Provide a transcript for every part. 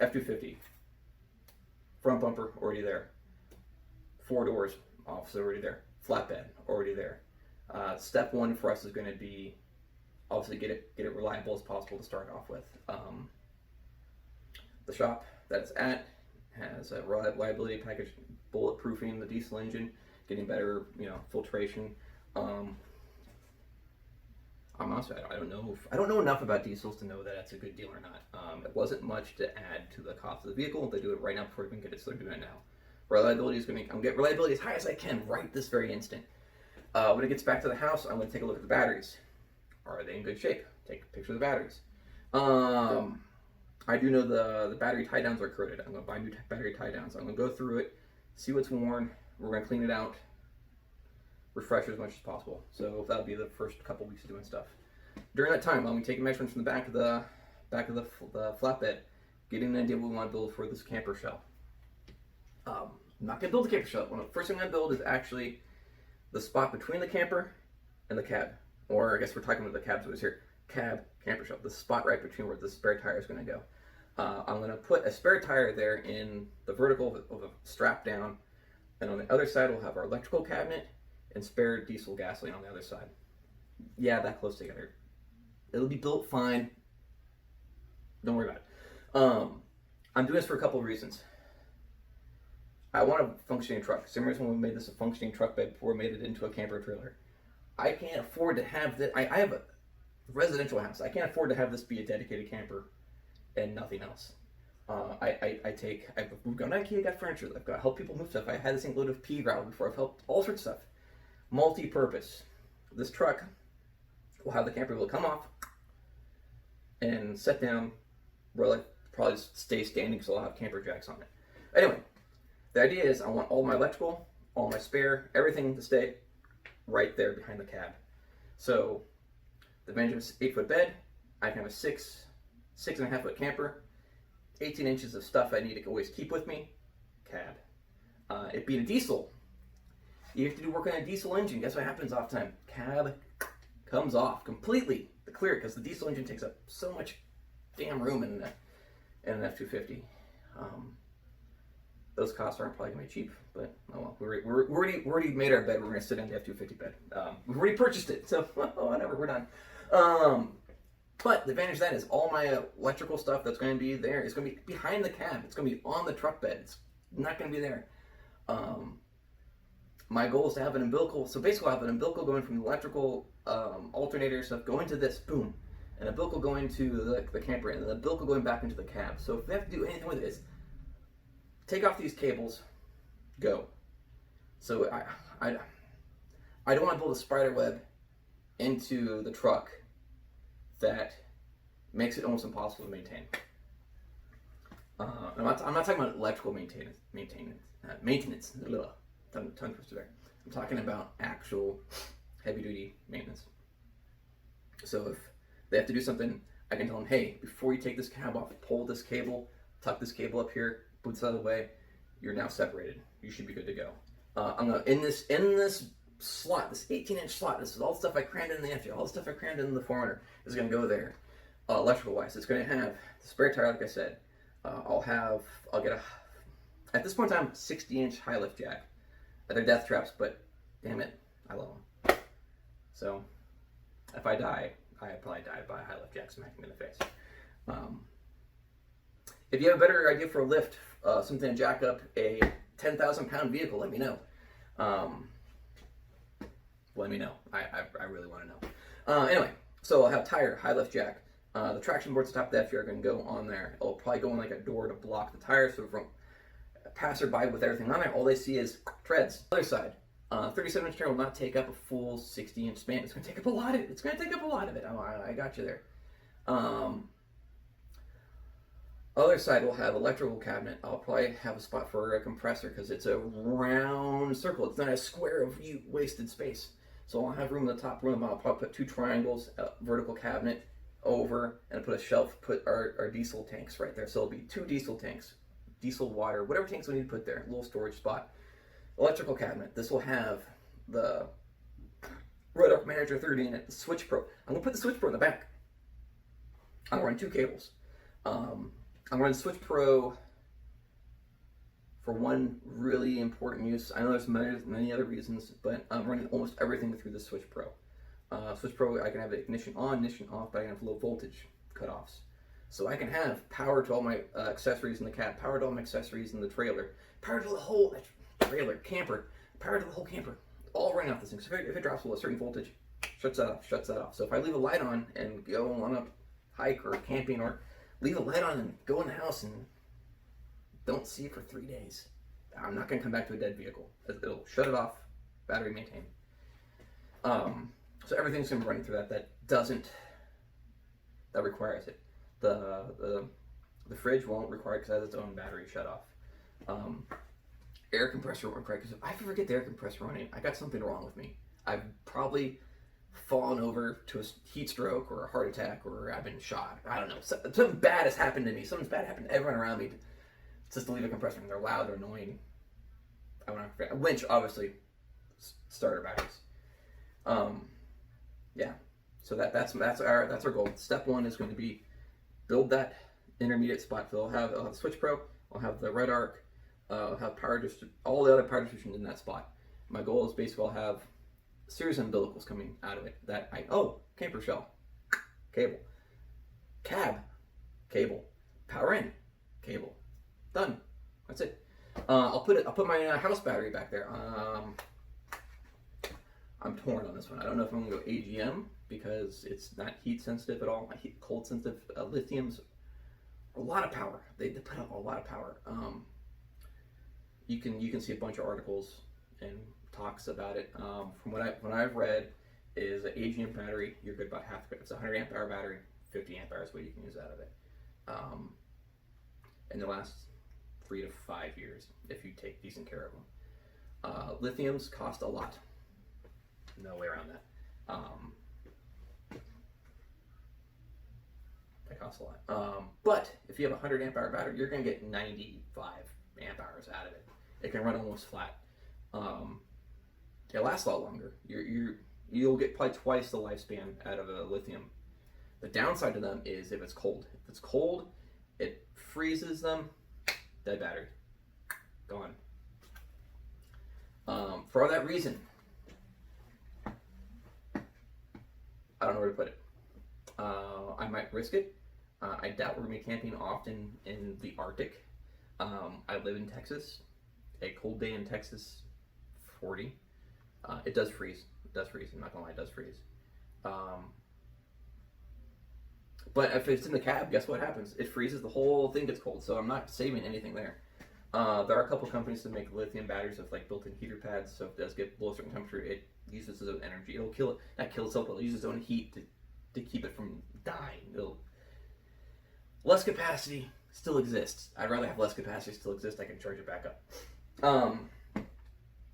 F-250, front bumper already there, 4 doors, obviously already there, flatbed already there. Step one for us is going to be obviously get it reliable as possible to start off with. The shop that it's at has a reliability package, bulletproofing the diesel engine, getting better, filtration. I'm honest, I don't know enough about diesels to know that that's a good deal or not. It wasn't much to add to the cost of the vehicle. They do it right now before we can get it, so they're doing it now. Reliability is going to get reliability as high as I can right this very instant. When it gets back to the house, I'm going to take a look at the batteries. Are they in good shape? Take a picture of the batteries. I do know the battery tie downs are corroded. I'm going to buy new battery tie downs. I'm going to go through it, see what's worn. We're going to clean it out, refresh it as much as possible. So that'll be the first couple weeks of doing stuff. During that time, I'm going to take measurements from the back of the flatbed, getting an idea what we want to build for this camper shell. I'm not going to build a camper shell. The first thing I'm going to build is actually the spot between the camper and the cab. Or I guess we're talking about the cabs was here. Cab, camper shell. The spot right between where the spare tire is going to go. I'm going to put a spare tire there in the vertical of a strap down. And on the other side, we'll have our electrical cabinet and spare diesel gasoline on the other side. Yeah, that close together. It'll be built fine. Don't worry about it. I'm doing this for a couple of reasons. I want a functioning truck. Similar to when we made this a functioning truck bed before we made it into a camper trailer. I can't afford to have that. I have a residential house. I can't afford to have this be a dedicated camper and nothing else. We've gone to IKEA, got furniture. I've got helped people move stuff. I had this thing loaded with pea gravel before. I've helped all sorts of stuff. Multi-purpose. This truck will have the camper will come off and set down where like probably stay standing because I'll have camper jacks on it. Anyway, the idea is I want all my electrical, all my spare, everything to stay right there behind the cab. So the advantage of an 8-foot bed, I can have a 6.5 foot camper, 18 inches of stuff I need to always keep with me, cab. It being a diesel, you have to do work on a diesel engine. Guess what happens off time? Cab comes off completely to clear it because the diesel engine takes up so much damn room in an F-250. Those costs aren't probably going to be cheap, but oh well. We already made our bed. We're going to sit on the F-250 bed. We've already purchased it, so whatever, we're done. But the advantage of that is all my electrical stuff that's going to be there is going to be behind the cab. It's going to be on the truck bed. It's not going to be there. My goal is to have an umbilical. So basically, I'll have an umbilical going from the electrical alternator stuff going to this, boom, and an umbilical going to the camper, and an umbilical going back into the cab. So if they have to do anything with it, it's take off these cables, go. So I don't want to build a spider web into the truck that makes it almost impossible to maintain. I'm not talking about electrical maintenance. Tongue twister there. I'm talking about actual heavy-duty maintenance. So if they have to do something, I can tell them, hey, before you take this cab off, pull this cable, tuck this cable up here, put this out of the way. You're now separated. You should be good to go. I'm gonna in this slot, this 18-inch slot. This is all the stuff I crammed in the FJ, all the stuff I crammed in the 400 is gonna go there. Electrical wise, it's gonna have the spare tire, like I said. I'll get at this point in time, 60-inch high lift jack. They're death traps, but damn it, I love them. So if I die, I probably die by a high lift jack smacking me in the face. If you have a better idea for a lift, something to jack up a 10,000-pound vehicle, let me know. Let me know. I really want to know. Anyway, so I'll have tire, high lift jack. The traction boards at the top of the F are going to go on there. It'll probably go in like a door to block the tire, so from a passerby with everything on there, all they see is treads. Other side, 37-inch tire will not take up a full 60-inch span. It's going to take up a lot of it. It's going to take up a lot of it. Oh, I got you there. Other side will have electrical cabinet. I'll probably have a spot for a compressor because it's a round circle. It's not a square of wasted space. So I'll have room in the top room. I'll probably put 2 triangles, a vertical cabinet over, and put a shelf, put our diesel tanks right there. So it'll be 2 diesel tanks, diesel water, whatever tanks we need to put there, a little storage spot. Electrical cabinet. This will have the Road Manager 30 in it, the Switch Pro. I'm going to put the Switch Pro in the back. I'll run 2 cables. I'm running Switch Pro for one really important use. I know there's many other reasons, but I'm running almost everything through the Switch Pro. Switch Pro, I can have the ignition on, ignition off, but I can have low voltage cutoffs. So I can have power to all my accessories in the cab, power to all my accessories in the trailer, power to the whole trailer, camper, power to the whole camper, all running off this thing. So if it drops below a certain voltage, shuts that off. So if I leave a light on and go on a hike or camping, or leave a light on and go in the house and don't see it for 3 days, I'm not going to come back to a dead vehicle. It'll shut it off, battery maintained. So everything's going to be running through that. That requires it. The fridge won't require it because it has its own battery shut off. Air compressor won't require it because if I ever get the air compressor running, I got something wrong with me. I've probably fallen over to a heat stroke or a heart attack, or I've been shot. I don't know. Something bad has happened to me. Something's bad happened to everyone around me. Just to leave a compressor, and they're loud, they're annoying. I want to. A winch, obviously, starter batteries. Yeah. So that's our goal. Step one is going to be build that intermediate spot. So I'll have the Switch Pro, I'll have the Red Arc, I'll have all the other power distribution in that spot. My goal is basically I'll have a series of umbilicals coming out of it. Camper shell, cable, cab, cable, power in, cable, done. That's it. I'll put my house battery back there. I'm torn on this one. I don't know if I'm gonna go AGM because it's not heat sensitive at all. Cold sensitive. Lithium's a lot of power. They put out a lot of power. You can see a bunch of articles and talks about it. From what I've read, is an AGM battery. You're good about half. It's a 100 amp hour battery, 50 amp hours what you can use out of it. And the last 3 to 5 years if you take decent care of them. Lithiums cost a lot. No way around that. That costs a lot. But if you have a 100 amp hour battery, you're going to get 95 amp hours out of it. It can run almost flat. It lasts a lot longer. You'll get probably twice the lifespan out of a lithium. The downside to them is if it's cold. If it's cold, it freezes them. Dead battery. Gone. For that reason, I don't know where to put it. I might risk it. I doubt we're going to be camping often in the Arctic. I live in Texas. A cold day in Texas, 40. It does freeze. It does freeze. I'm not going to lie, it does freeze. But if it's in the cab, guess what happens? It freezes, the whole thing gets cold, so I'm not saving anything there. There are a couple companies that make lithium batteries with like built-in heater pads, so if it does get below a certain temperature, it uses its own energy. It'll kill it, not kill itself, but it'll use its own heat to keep it from dying. Less capacity still exists. I'd rather have less capacity still exist. I can charge it back up.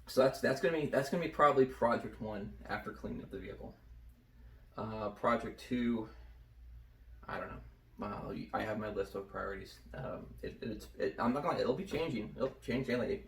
So that's gonna be probably project 1 after cleaning up the vehicle. Project 2, I don't know. I have my list of priorities. I'm not gonna lie, it'll be changing. It'll change daily.